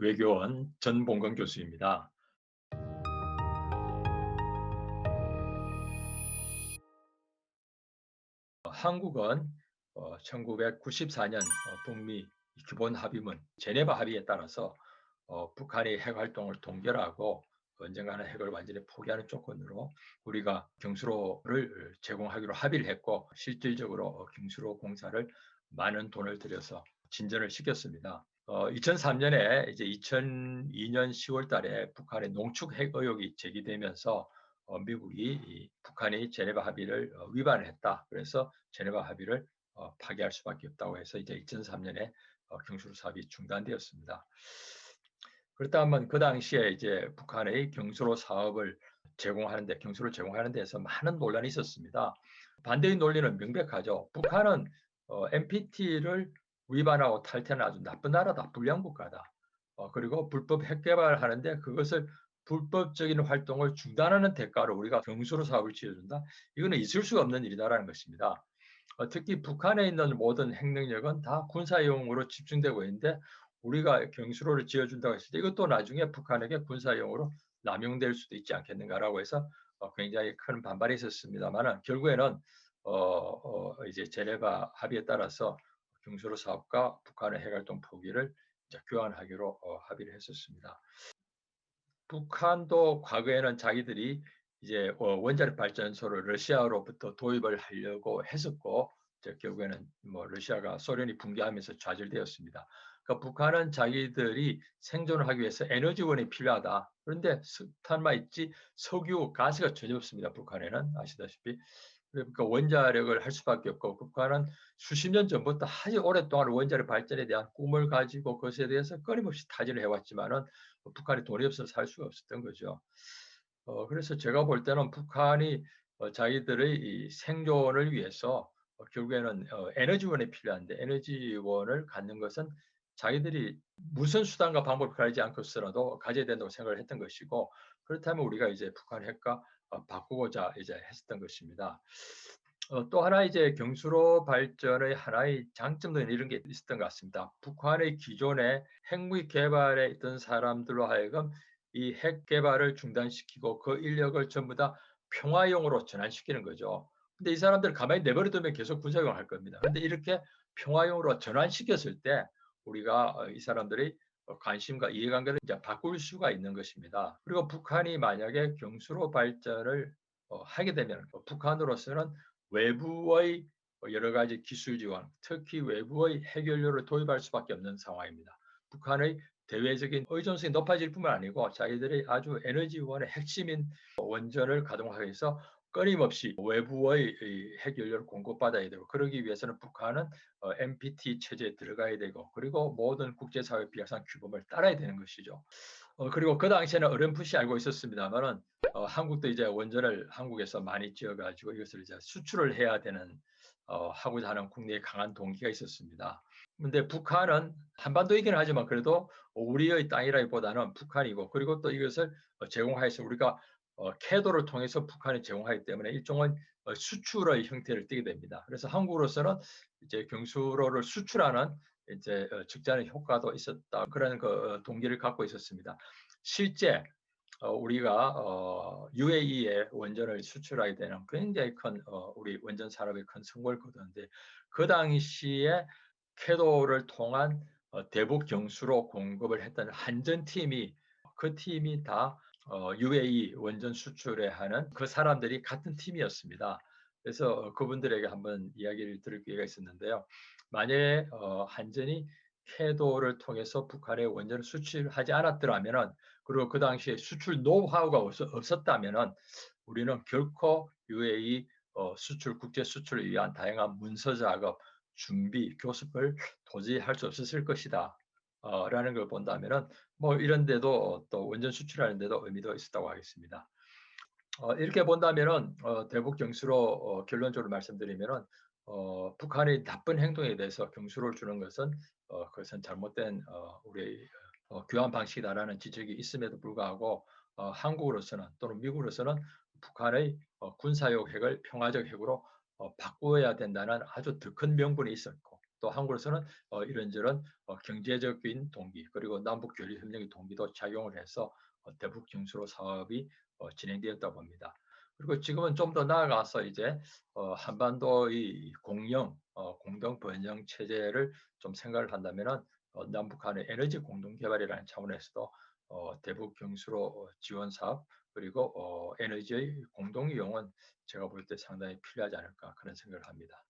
외교원 전봉건 교수입니다. 한국은 1994년 북미 기본 합의문 제네바 합의에 따라서 북한의 핵 활동을 동결하고 언젠가는 핵을 완전히 포기하는 조건으로 우리가 경수로를 제공하기로 합의를 했고, 실질적으로 경수로 공사를 많은 돈을 들여서 진전을 시켰습니다. 2003년에 이제 2002년 10월 달에 북한의 농축 핵 의혹이 제기되면서 미국이 북한이 제네바 합의를 위반했다. 그래서 제네바 합의를 파기할 수밖에 없다고 해서 이제 2003년에 경수로 사업이 중단되었습니다. 그렇다면 그 당시에 이제 북한의 경수로 사업을 경수를 제공하는 데서 많은 논란이 있었습니다. 반대의 논리는 명백하죠. 북한은 NPT를 위반하고 탈퇴는 아주 나쁜 나라다, 불량 국가다. 그리고 불법 핵 개발하는데 그것을 불법적인 활동을 중단하는 대가로 우리가 경수로 사업을 지어준다. 이거는 있을 수가 없는 일이다라는 것입니다. 특히 북한에 있는 모든 핵능력은 다 군사용으로 집중되고 있는데 우리가 경수로를 지어준다고 했을 때 이것도 나중에 북한에게 군사용으로 남용될 수도 있지 않겠는가라고 해서 굉장히 큰 반발이 있었습니다만 결국에는 이제 제네바 합의에 따라서 경수로 사업과 북한의 핵활동 포기를 이제 교환하기로 합의를 했었습니다. 북한도 과거에는 자기들이 이제 원자력 발전소를 러시아로부터 도입을 하려고 했었고, 결국에는 뭐 러시아가 소련이 붕괴하면서 좌절되었습니다. 그러니까 북한은 자기들이 생존을 하기 위해서 에너지원이 필요하다. 그런데 석탄만 있지 석유, 가스가 전혀 없습니다. 북한에는 아시다시피. 그러니까 원자력을 할 수밖에 없고, 북한은 수십 년 전부터 아주 오랫동안 원자력 발전에 대한 꿈을 가지고 그것에 대해서 끊임없이 타진을 해왔지만은 북한이 돈이 없어서 살 수가 없었던 거죠. 그래서 제가 볼 때는 북한이 자기들의 이 생존을 위해서 결국에는 에너지원이 필요한데 에너지원을 갖는 것은 자기들이 무슨 수단과 방법을 가리지 않고서라도 가져야 된다고 생각을 했던 것이고, 그렇다면 우리가 이제 북한 핵과 바꾸고자 이제 했었던 것입니다. 또 하나 이제 경수로 발전의 하나의 장점은 이런 게 있었던 것 같습니다. 북한의 기존의 핵무기 개발에 있던 사람들로 하여금 이 핵 개발을 중단시키고 그 인력을 전부 다 평화용으로 전환시키는 거죠. 근데 이 사람들 가만히 내버려 두면 계속 군사용을 할 겁니다. 근데 이렇게 평화용으로 전환시켰을 때 우리가 이 사람들의 관심과 이해관계를 이제 바꿀 수가 있는 것입니다. 그리고 북한이 만약에 경수로 발전을 하게 되면 북한으로서는 외부의 여러 가지 기술 지원, 특히 외부의 핵연료를 도입할 수밖에 없는 상황입니다. 북한의 대외적인 의존성이 높아질 뿐만 아니고 자기들이 아주 에너지원의 핵심인 원전을 가동하기 위해서 끊임없이 외부의 핵연료를 공급받아야 되고, 그러기 위해서는 북한은 NPT 체제에 들어가야 되고, 그리고 모든 국제사회 비약상 규범을 따라야 되는 것이죠. 그리고 그 당시에는 어렴풋이 알고 있었습니다만은 한국도 이제 원전을 한국에서 많이 지어가지고 이것을 이제 수출을 해야 되는 하고자 하는 국내의 강한 동기가 있었습니다. 근데 북한은 한반도이긴 하지만 그래도 우리의 땅이라기보다는 북한이고, 그리고 또 이것을 제공하여서 우리가 캐도를 통해서 북한이 제공하기 때문에 일종의 수출의 형태를 띠게 됩니다. 그래서 한국으로서는 이제 경수로를 수출하는 이제 적잖은 효과도 있었다, 그런 그 동기를 갖고 있었습니다. 실제 우리가 UAE에 원전을 수출하게 되는 굉장히 큰 우리 원전 산업의 큰 성공을 거두는데, 그 당시에 캐도를 통한 대북 경수로 공급을 했던 한전팀이, 그 팀이 다 UAE 원전 수출에 하는 그 사람들이 같은 팀이었습니다. 그래서 그분들에게 한번 이야기를 들을 기회가 있었는데요. 만약에 한전이 캐도를 통해서 북한에 원전을 수출하지 않았더라면은, 그리고 그 당시에 수출 노하우가 없었다면은 우리는 결코 UAE 수출, 국제 수출을 위한 다양한 문서 작업, 준비, 교섭을 도저히 할 수 없었을 것이다. 라는 걸 본다면은 뭐 이런 데도 또 원전 수출하는 데도 의미도 있었다고 하겠습니다. 이렇게 본다면은 대북 경수로 결론적으로 말씀드리면은 북한의 나쁜 행동에 대해서 경수를 주는 것은 그것은 잘못된 우리 교환 방식이다라는 지적이 있음에도 불구하고 한국으로서는 또는 미국으로서는 북한의 군사용 핵을 평화적 핵으로 바꾸어야 된다는 아주 더 큰 명분이 있었고, 또 한국으로서는 이런저런 경제적인 동기 그리고 남북 교류 협력의 동기도 작용을 해서 대북 경수로 사업이 진행되었다고 봅니다. 그리고 지금은 좀 더 나아가서 이제 한반도의 공동 번영 체제를 좀 생각을 한다면은 남북 간의 에너지 공동 개발이라는 차원에서도 대북 경수로 지원 사업 그리고 에너지의 공동 이용은 제가 볼 때 상당히 필요하지 않을까 그런 생각을 합니다.